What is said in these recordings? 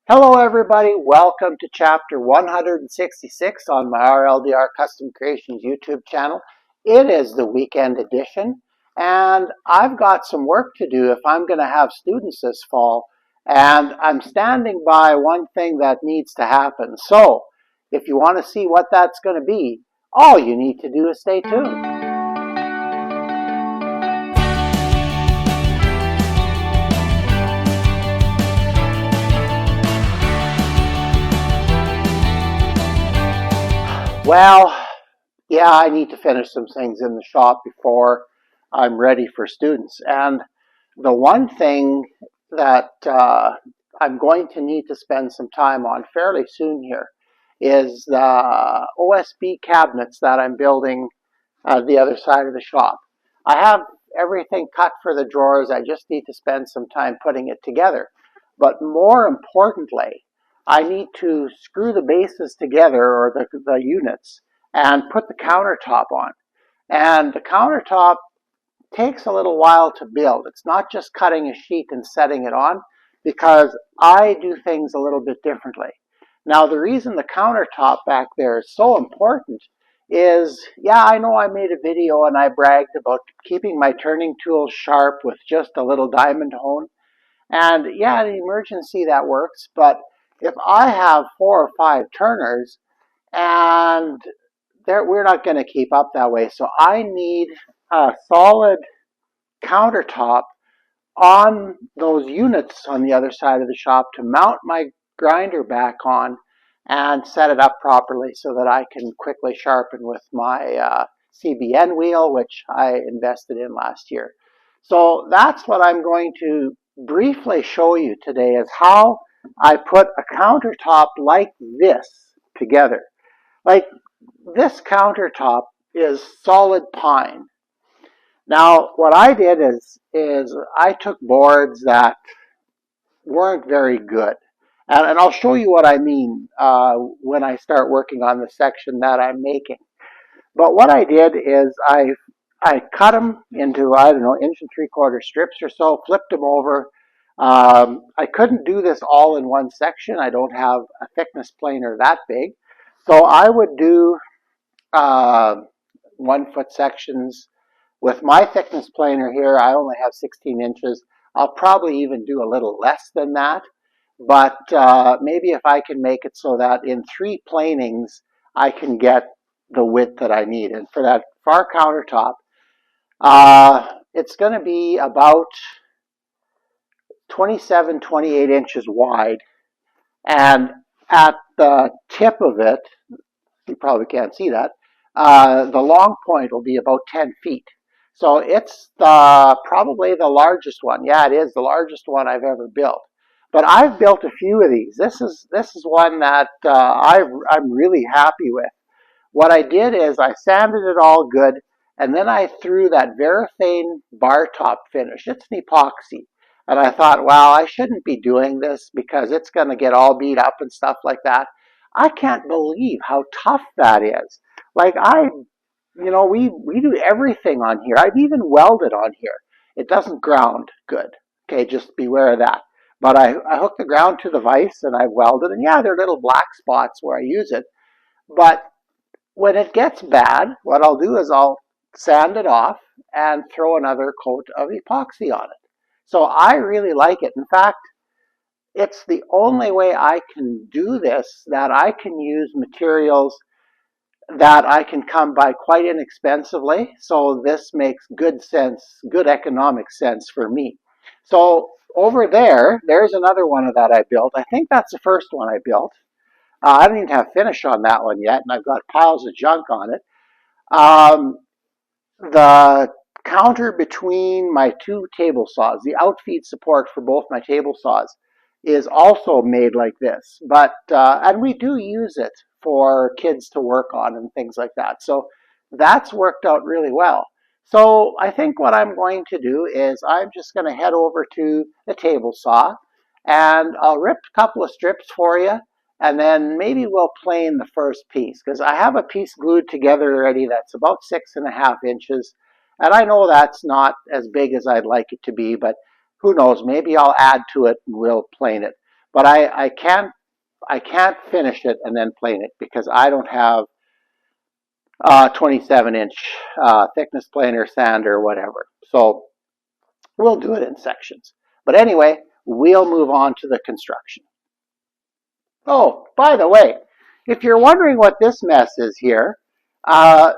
Hello everybody, welcome to chapter 166 on my RLDR Custom Creations YouTube channel. It is the weekend edition and I've got some work to do if I'm going to have students this fall, and I'm standing by one thing that needs to happen. So if you want to see what that's going to be, all you need to do is stay tuned. Well, yeah, I need to finish some things in the shop before I'm ready for students. And the one thing that I'm going to need to spend some time on fairly soon here is the OSB cabinets that I'm building the other side of the shop. I have everything cut for the drawers. I just need to spend some time putting it together. But more importantly, I need to screw the bases together, or the units, and put the countertop on. And the countertop takes a little while to build. It's not just cutting a sheet and setting it on, because I do things a little bit differently. Now, the reason the countertop back there is so important is, yeah, I know I made a video and I bragged about keeping my turning tools sharp with just a little diamond hone. And yeah, in an emergency that works, but if I have 4 or 5 turners, and we're not going to keep up that way. So I need a solid countertop on those units on the other side of the shop to mount my grinder back on and set it up properly so that I can quickly sharpen with my CBN wheel, which I invested in last year. So that's what I'm going to briefly show you today, is how I put a countertop like this together. Like, this countertop is solid pine. Now, what I did is I took boards that weren't very good. And I'll show you what I mean when I start working on the section that I'm making. But what I did is I cut them into, I don't know, 1 3/4 strips or so, flipped them over. I couldn't do this all in one section. I don't have a thickness planer that big. So I would do 1 foot sections. With my thickness planer here, I only have 16 inches. I'll probably even do a little less than that. But maybe if I can make it so that in 3 planings, I can get the width that I need. And for that far countertop, it's going to be about 27, 28 inches wide. And at the tip of it, you probably can't see that, the long point will be about 10 feet. So it's probably the largest one. Yeah, it is the largest one I've ever built. But I've built a few of these. This is one that I'm really happy with. What I did is I sanded it all good, and then I threw that Varathane bar top finish. It's an epoxy. And I thought, well, I shouldn't be doing this because it's going to get all beat up and stuff like that. I can't believe how tough that is. Like, we do everything on here. I've even welded on here. It doesn't ground good. Okay, just beware of that. But I hook the ground to the vise and I've welded, and yeah, there are little black spots where I use it. But when it gets bad, what I'll do is I'll sand it off and throw another coat of epoxy on it. So I really like it. In fact, it's the only way I can do this, that I can use materials that I can come by quite inexpensively. So this makes good sense, good economic sense for me. So over there's another one of that I built. I think that's the first one I built. I don't even have finish on that one yet, and I've got piles of junk on it. The counter between my 2 table saws, the outfeed support for both my table saws, is also made like this. But and we do use it for kids to work on and things like that. So that's worked out really well. So I think what I'm going to do is I'm just going to head over to the table saw, and I'll rip a couple of strips for you, and then maybe we'll plane the first piece, because I have a piece glued together already that's about 6.5 inches. And I know that's not as big as I'd like it to be, but who knows, maybe I'll add to it and we'll plane it. but I can't finish it and then plane it because I don't have 27-inch thickness planer, sand, or whatever. So we'll do it in sections. But anyway, we'll move on to the construction. Oh, by the way, if you're wondering what this mess is here, uh,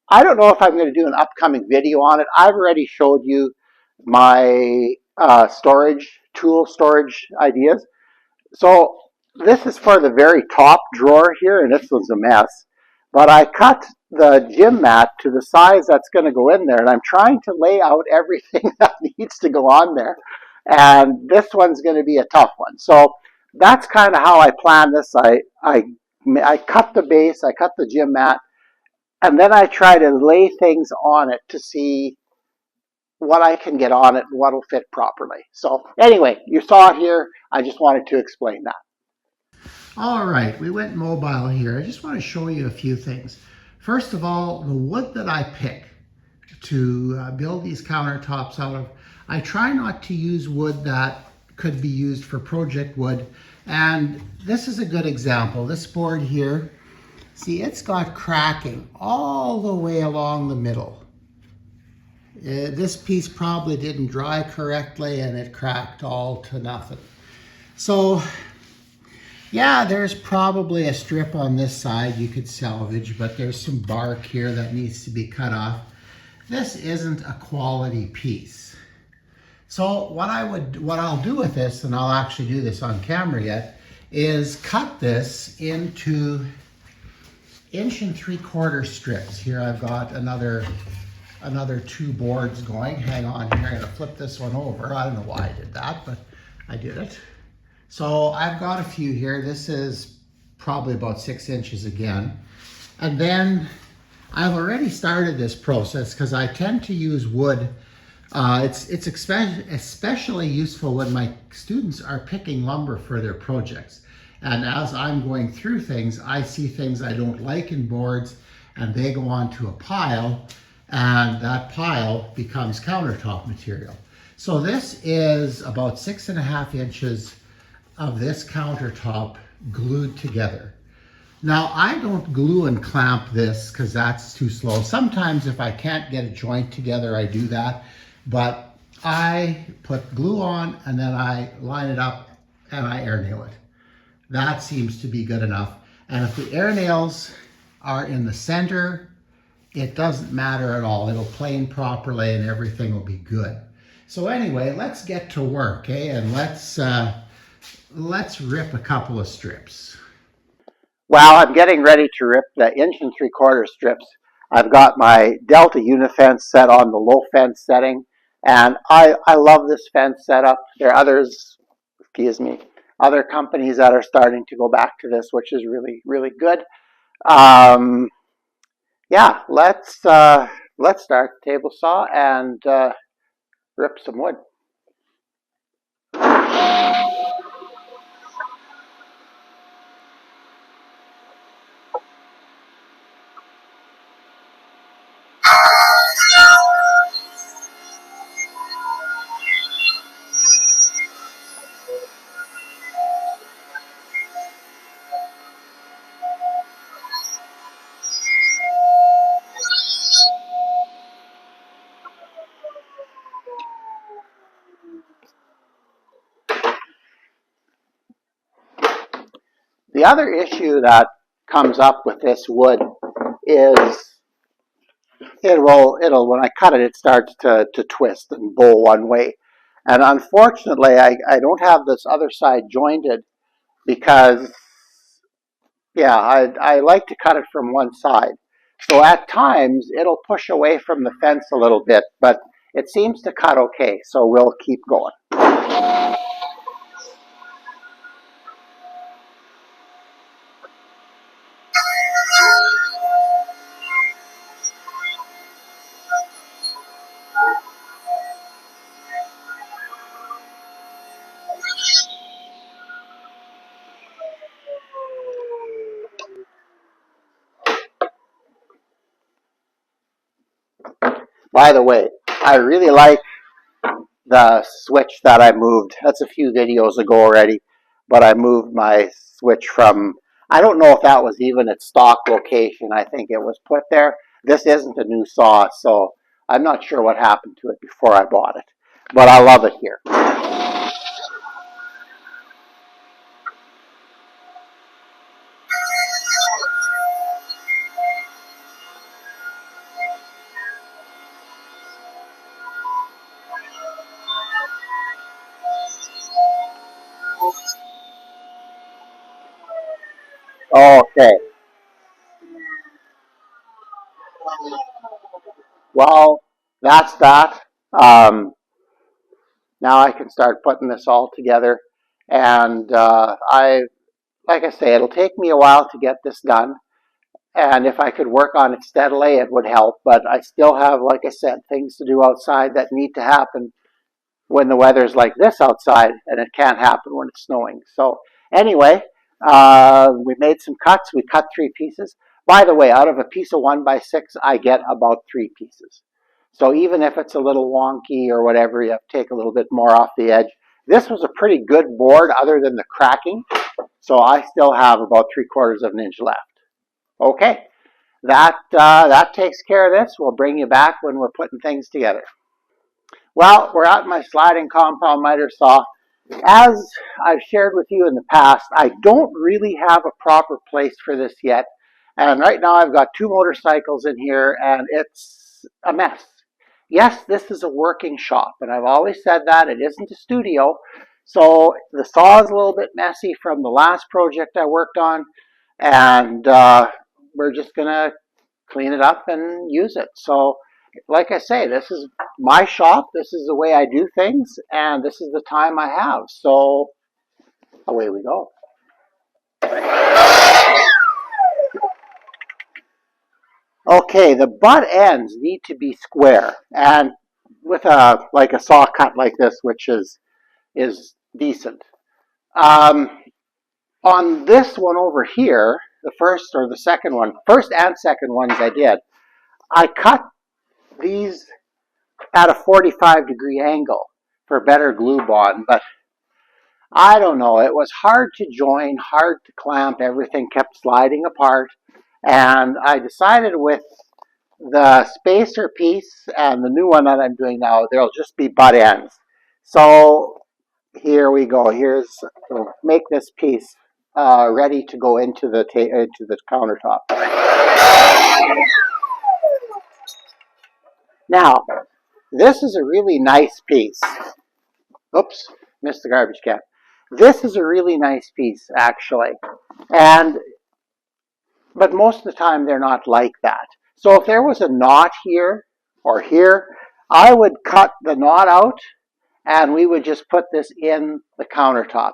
I don't know if I'm going to do an upcoming video on it. I've already showed you my storage ideas. So this is for the very top drawer here, and this was a mess. But I cut the gym mat to the size that's going to go in there, and I'm trying to lay out everything that needs to go on there. And this one's going to be a tough one. So that's kind of how I planned this. I cut the base, I cut the gym mat, and then I try to lay things on it to see what I can get on it and what will fit properly. So anyway, you saw it here. I just wanted to explain that. All right, we went mobile here. I just want to show you a few things. First of all, the wood that I pick to build these countertops out of, I try not to use wood that could be used for project wood. And this is a good example. This board here, see, it's got cracking all the way along the middle. This piece probably didn't dry correctly and it cracked all to nothing. So yeah, there's probably a strip on this side you could salvage, but there's some bark here that needs to be cut off. This isn't a quality piece. So what I'll do with this, and I'll actually do this on camera yet, is cut this into 1 3/4 strips. Here I've got another 2 boards going. Hang on here, I'm gonna flip this one over. I don't know why I did that, but I did it. So I've got a few here. This is probably about 6 inches again. And then I've already started this process because I tend to use wood. It's especially useful when my students are picking lumber for their projects. And as I'm going through things, I see things I don't like in boards and they go onto a pile and that pile becomes countertop material. So this is about 6.5 inches of this countertop glued together. Now I don't glue and clamp this because that's too slow. Sometimes if I can't get a joint together, I do that, but I put glue on and then I line it up and I air nail it. That seems to be good enough. And if the air nails are in the center, it doesn't matter at all. It'll plane properly and everything will be good. So anyway, let's get to work, eh? And let's rip a couple of strips. While I'm getting ready to rip the 1 3/4 strips, I've got my Delta Unifence set on the low fence setting, and I love this fence setup. There are other companies that are starting to go back to this, which is really, really good. Yeah, let's start the table saw and rip some wood. The other issue that comes up with this wood is it'll when I cut it, it starts to twist and bow one way. And unfortunately, I don't have this other side jointed because, yeah, I like to cut it from one side. So at times, it'll push away from the fence a little bit, but it seems to cut okay, so we'll keep going. By the way, I really like the switch that I moved. That's a few videos ago already. but I moved my switch from, I don't know if that was even its stock location. I think it was put there. This isn't a new saw, so I'm not sure what happened to it before I bought it, but I love it here. Okay, well, that's that. Um, Now I can start putting this all together, and like I say, it'll take me a while to get this done. And if I could work on it steadily, it would help. But I still have, like I said, things to do outside that need to happen when the weather's like this outside, and it can't happen when it's snowing. So anyway, we made some cuts. We cut 3 pieces. By the way, out of a piece of 1x6, I get about 3 pieces. So even if it's a little wonky or whatever, you have to take a little bit more off the edge. This was a pretty good board other than the cracking. So I still have about 3/4 of an inch left. Okay, that takes care of this. We'll bring you back when we're putting things together. Well, we're at my sliding compound miter saw. As I've shared with you in the past, I don't really have a proper place for this yet. And right now I've got 2 motorcycles in here and it's a mess. Yes, this is a working shop, and I've always said that. It isn't a studio. So the saw is a little bit messy from the last project I worked on, and we're just going to clean it up and use it. So like I say, this is my shop. This is the way I do things, and this is the time I have. So away we go. Okay, the butt ends need to be square, and with a saw cut like this, which is decent. Um, on this one over here, the first or the second one, first and second ones I did, I cut these at a 45-degree angle for better glue bond, but I don't know. It was hard to join, hard to clamp. Everything kept sliding apart. And I decided with the spacer piece and the new one that I'm doing now, there'll just be butt ends. So here we go. We'll make this piece ready to go into the countertop. Now, this is a really nice piece. Oops, missed the garbage can. This is a really nice piece, actually. And but most of the time they're not like that. So if there was a knot here or here, I would cut the knot out and we would just put this in the countertop.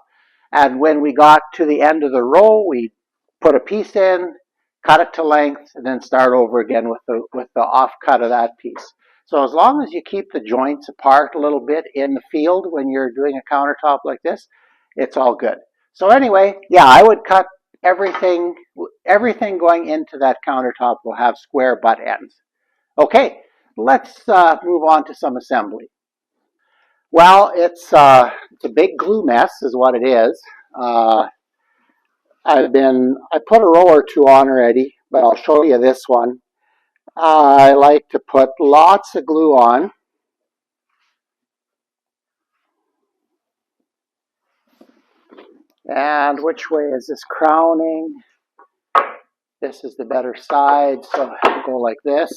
And when we got to the end of the row, we put a piece in, cut it to length, and then start over again with the offcut of that piece. So as long as you keep the joints apart a little bit in the field when you're doing a countertop like this, it's all good. So anyway, yeah, I would cut everything going into that countertop will have square butt ends. Okay, let's move on to some assembly. Well, it's a big glue mess, is what it is. I put a row or two on already, but I'll show you this one. I like to put lots of glue on. And which way is this crowning? This is the better side, so I'll go like this.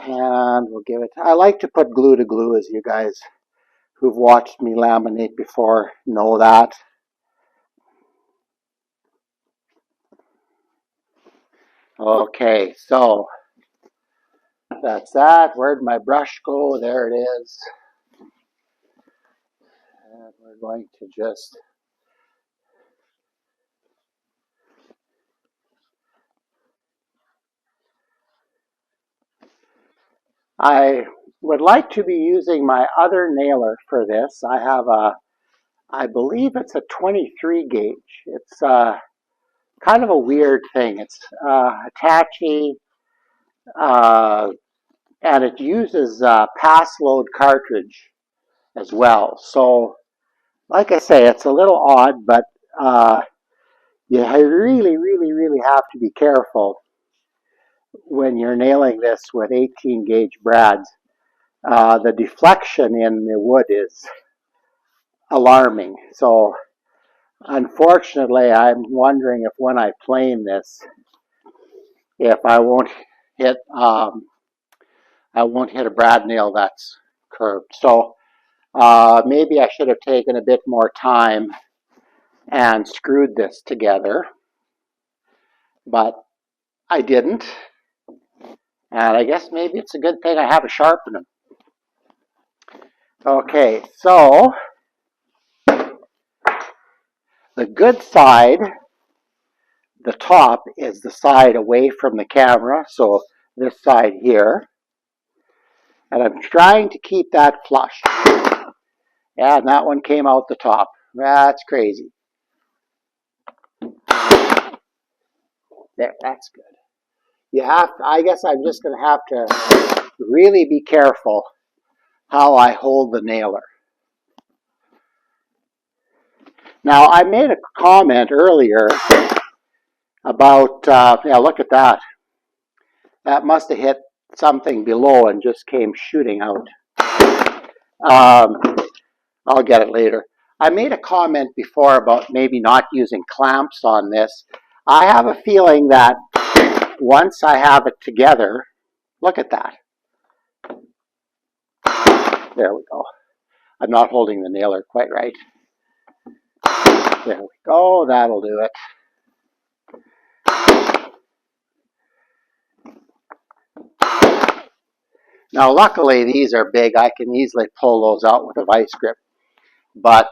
And we'll give it, I like to put glue to glue, as you guys who've watched me laminate before know that. Okay, so that's that. Where'd my brush go? There it is. And we're going to just I would like to be using my other nailer for this. I have I believe it's a 23 gauge. It's kind of a weird thing. It's Hitachi, uh, and it uses pass load cartridge as well. So Like I say, it's a little odd, but you really have to be careful when you're nailing this with 18 gauge brads. The deflection in the wood is alarming. So unfortunately, I'm wondering if when I plane this, if hit I won't hit a brad nail that's curved. So maybe I should have taken a bit more time and screwed this together, but I didn't. And I guess maybe it's a good thing I have a sharpener. Okay, so the good side, the top, is the side away from the camera, so this side here. And I'm trying to keep that flush. Yeah, and that one came out the top. That's crazy. There, that's good. I guess I'm just going to have to really be careful how I hold the nailer. Now, I made a comment earlier about, yeah, look at that. That must have hit something below and just came shooting out. Um, I'll get it later. I made a comment before about maybe not using clamps on this. I have a feeling that once I have it together, look at that. There we go. I'm not holding the nailer quite right. There we go. That'll do it. Now, luckily, these are big. I can easily pull those out with a vice grip. But,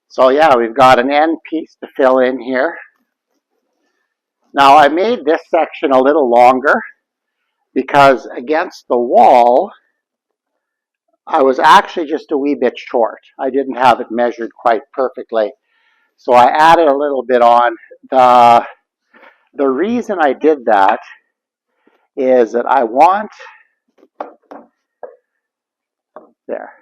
so yeah, we've got an end piece to fill in here. Now, I made this section a little longer because against the wall, I was actually just a wee bit short. I didn't have it measured quite perfectly. So I added a little bit on. The reason I did that is that I want, there,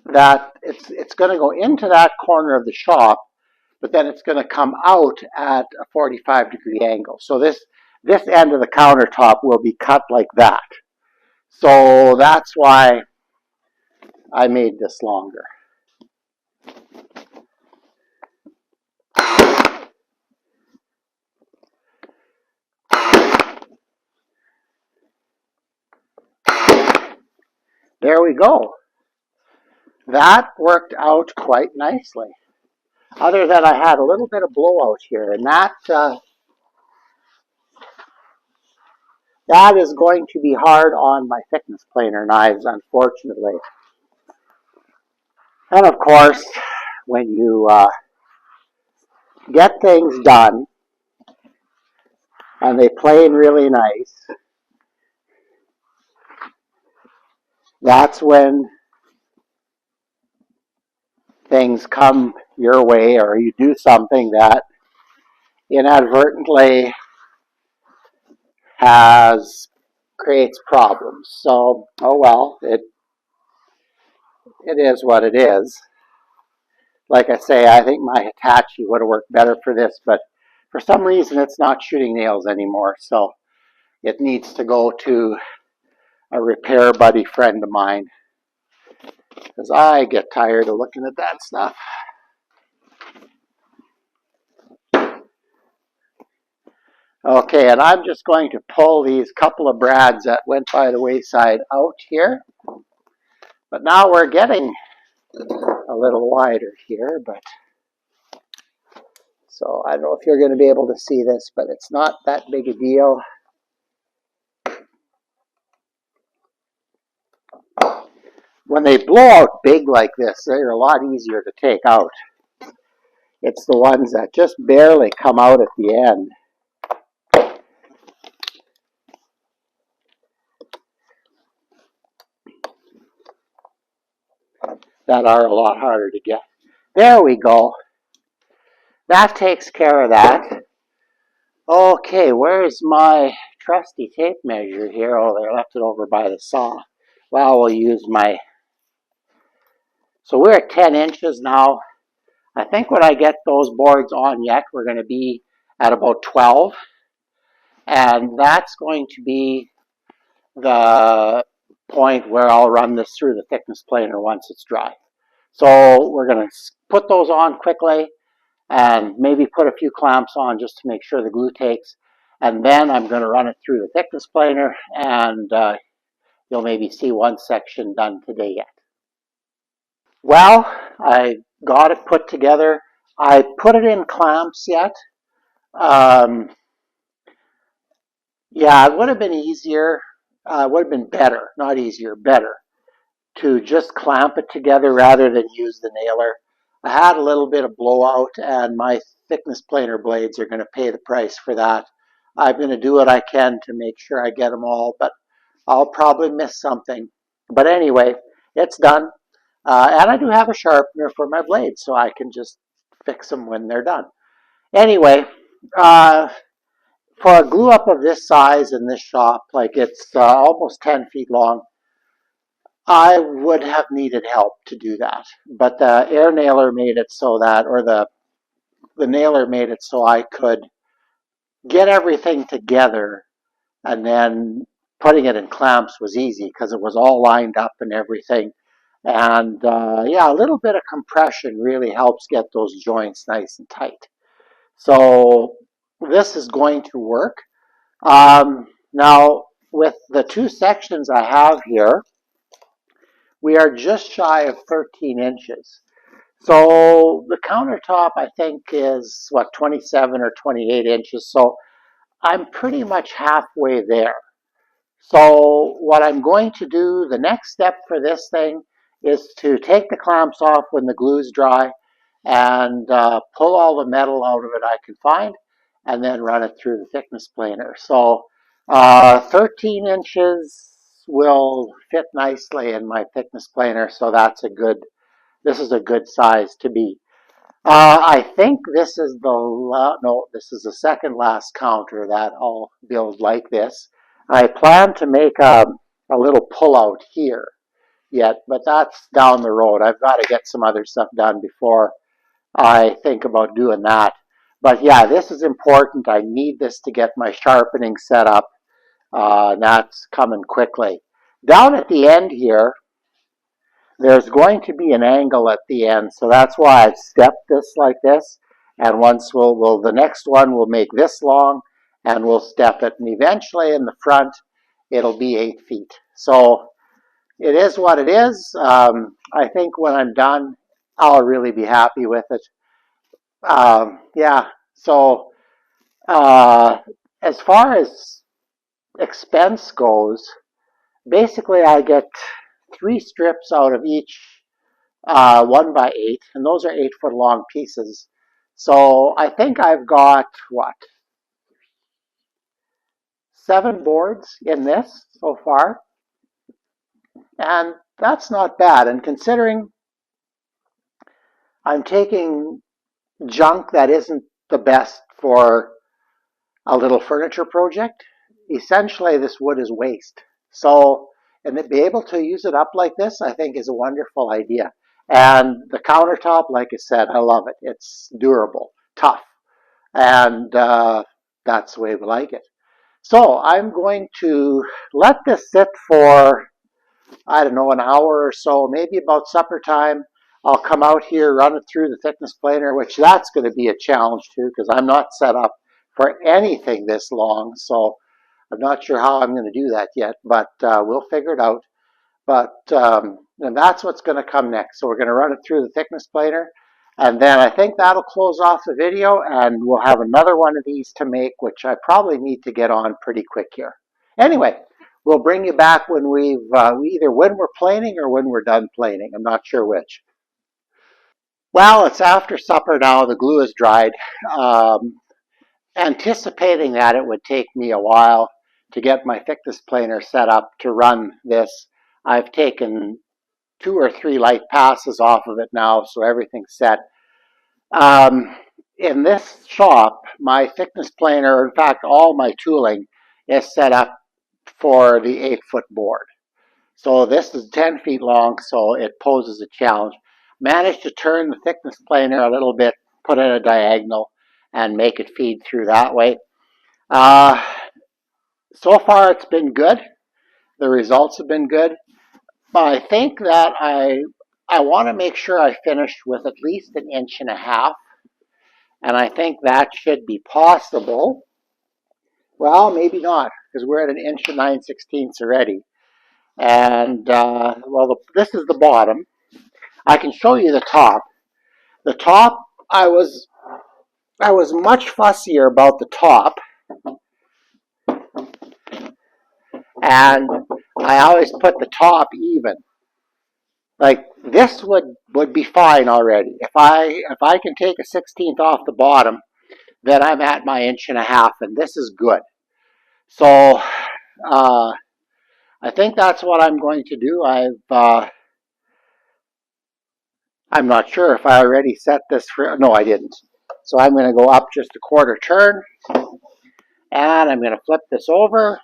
that it's going to go into that corner of the shop, but then it's going to come out at a 45-degree angle. So this end of the countertop will be cut like that. So that's why I made this longer. There we go. That worked out quite nicely. Other than I had a little bit of blowout here, and that is going to be hard on my thickness planer knives, unfortunately. And of course, when you get things done and they plane really nice, that's when things come your way, or you do something that inadvertently creates problems. So, oh well, it is what it is. Like I say, I think my Hitachi would have worked better for this, but for some reason it's not shooting nails anymore, so it needs to go to a repair buddy friend of mine, because I get tired of looking at that stuff. Okay, and I'm just going to pull these couple of brads that went by the wayside out here. But now we're getting a little wider here, but so I don't know if you're going to be able to see this, but it's not that big a deal. When they blow out big like this, they're a lot easier to take out. It's the ones that just barely come out at the end that are a lot harder to get. There we go. That takes care of that. Okay, where's my trusty tape measure here? Oh, they left it over by the saw. Well, we'll use my, so we're at 10 inches now. I think when I get those boards on yet, we're going to be at about 12. And that's going to be the point where I'll run this through the thickness planer once it's dry. So we're going to put those on quickly and maybe put a few clamps on just to make sure the glue takes. And then I'm going to run it through the thickness planer, and you'll maybe see one section done today yet. Well, I got it put together. I put it in clamps yet. Um, yeah, it would have been easier. Would have been better, not easier, better to just clamp it together rather than use the nailer. I had a little bit of blowout, and my thickness planer blades are going to pay the price for that. I'm going to do what I can to make sure I get them all, but I'll probably miss something. But anyway, it's done. And I do have a sharpener for my blades, so I can just fix them when they're done. Anyway, uh, for a glue up of this size in this shop, like it's almost 10 feet long, I would have needed help to do that. But the air nailer made it so that, or the nailer made it so I could get everything together, and then putting it in clamps was easy because it was all lined up and everything. And yeah, a little bit of compression really helps get those joints nice and tight. So this is going to work. Now, with the two sections I have here, we are just shy of 13 inches. So the countertop, I think, is what, 27 or 28 inches. So I'm pretty much halfway there. So what I'm going to do, the next step for this thing is to take the clamps off when the glue's dry and pull all the metal out of it I can find, and then run it through the thickness planer. So 13 inches will fit nicely in my thickness planer, so this is a good size to be. I think this is this is the second last counter that I'll build like this. I plan to make a little pull-out here yet, but that's down the road. I've got to get some other stuff done before I think about doing that. But yeah, this is important. I need this to get my sharpening set up. That's coming quickly. Down at the end here, there's going to be an angle at the end, so that's why I've stepped this like this. And once the next one will make this long, and we'll step it, and eventually in the front, it'll be 8 feet. So it is what it is. I think when I'm done, I'll really be happy with it. Yeah. So as far as expense goes, basically I get 3 strips out of each 1 by 8, and those are 8 foot long pieces. So I think I've got, what, 7 boards in this so far, and that's not bad. And considering I'm taking junk that isn't the best for a little furniture project, essentially this wood is waste. So, and to be able to use it up like this, I think is a wonderful idea. And the countertop, like I said, I love it. It's durable, tough, and that's the way we like it. So I'm going to let this sit for, I don't know, an hour or so, maybe about supper time. I'll come out here, run it through the thickness planer, which that's going to be a challenge too, because I'm not set up for anything this long. So I'm not sure how I'm going to do that yet, but we'll figure it out. But and that's what's going to come next. So we're going to run it through the thickness planer, and then I think that'll close off the video, and we'll have another one of these to make, which I probably need to get on pretty quick here. Anyway, we'll bring you back when either when we're planing or when we're done planing. I'm not sure which. Well, it's after supper now. The glue is dried. Um, Anticipating that it would take me a while to get my thickness planer set up to run this, I've taken 2 or 3 light passes off of it now, so everything's set. In this shop, my thickness planer, in fact, all my tooling is set up for the 8 foot board. So this is 10 feet long, so it poses a challenge. Managed to turn the thickness planer a little bit, put in a diagonal, and make it feed through that way. Uh, so far it's been good. The results have been good. But I think that I want to make sure I finish with at least 1.5 inches. And I think that should be possible. Well, maybe not, because we're at 1 9/16 already. And, this is the bottom. I can show you the top. The top, I was much fussier about the top, and I always put the top even. Like this would be fine already. If I can take a 16th off the bottom, then I'm at my 1.5 inches, and this is good. So I think that's what I'm going to do. I'm not sure if I already set this for. No, I didn't. So I'm going to go up just a 1/4 turn, and I'm going to flip this over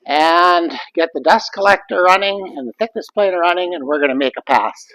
and get the dust collector running and the thickness planer running, and we're going to make a pass.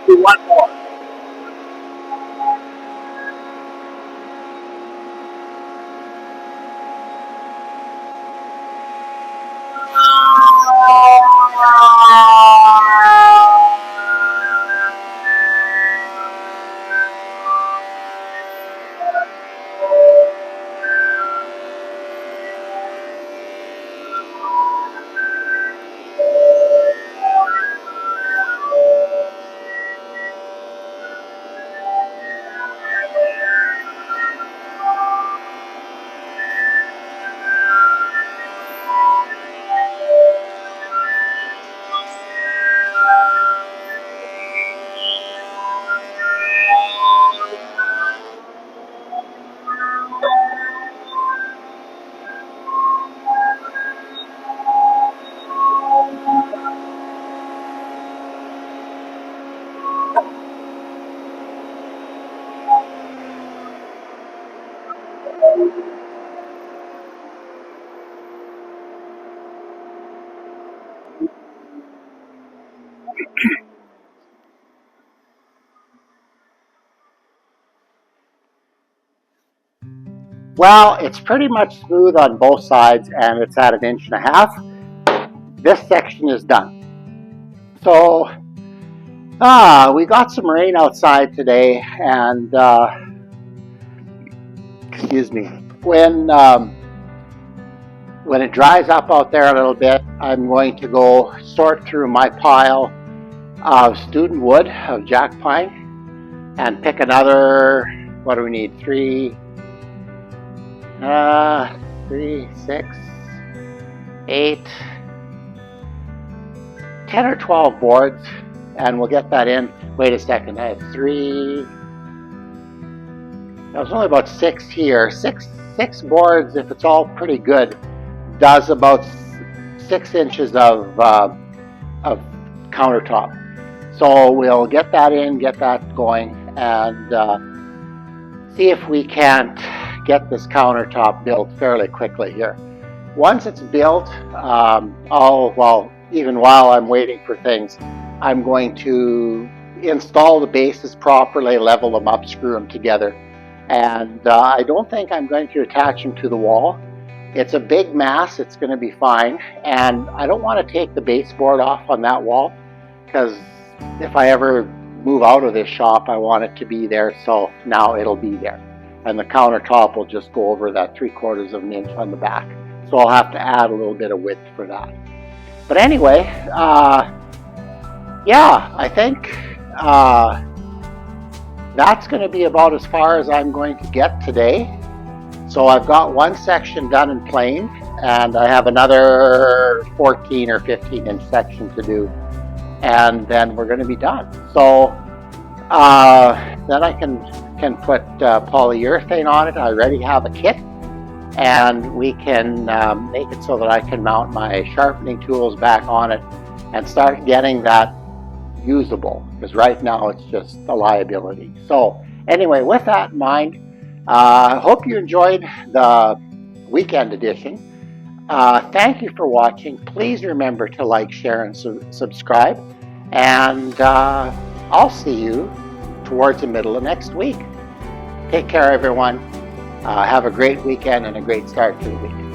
Do one more. Well, it's pretty much smooth on both sides, and it's at 1.5 inches. This section is done. So, we got some rain outside today, and excuse me. When it dries up out there a little bit, I'm going to go sort through my pile of student wood of jack pine and pick another. What do we need? 6, 8, 10 or 12 boards, and we'll get that in. Wait a second, I have 3. There's only about 6 here. Six boards, if it's all pretty good, does about 6 inches of countertop. So we'll get that in, get that going, and see if we can't get this countertop built fairly quickly here. Once it's built, even while I'm waiting for things, I'm going to install the bases properly, level them up, screw them together, And I don't think I'm going to attach them to the wall. It's a big mass, it's going to be fine. And I don't want to take the baseboard off on that wall, because if I ever move out of this shop, I want it to be there, so now it'll be there. And the countertop will just go over that 3/4 of an inch on the back. So I'll have to add a little bit of width for that. But anyway, yeah, I think that's going to be about as far as I'm going to get today. So I've got one section done and planed, and I have another 14 or 15 inch section to do, and then we're going to be done. So then I can put polyurethane on it. I already have a kit, and we can make it so that I can mount my sharpening tools back on it and start getting that usable, because right now it's just a liability. So anyway, with that in mind, I hope you enjoyed the weekend edition. Thank you for watching. Please remember to like, share, and subscribe. And I'll see you towards the middle of next week. Take care, everyone. Have a great weekend and a great start to the week.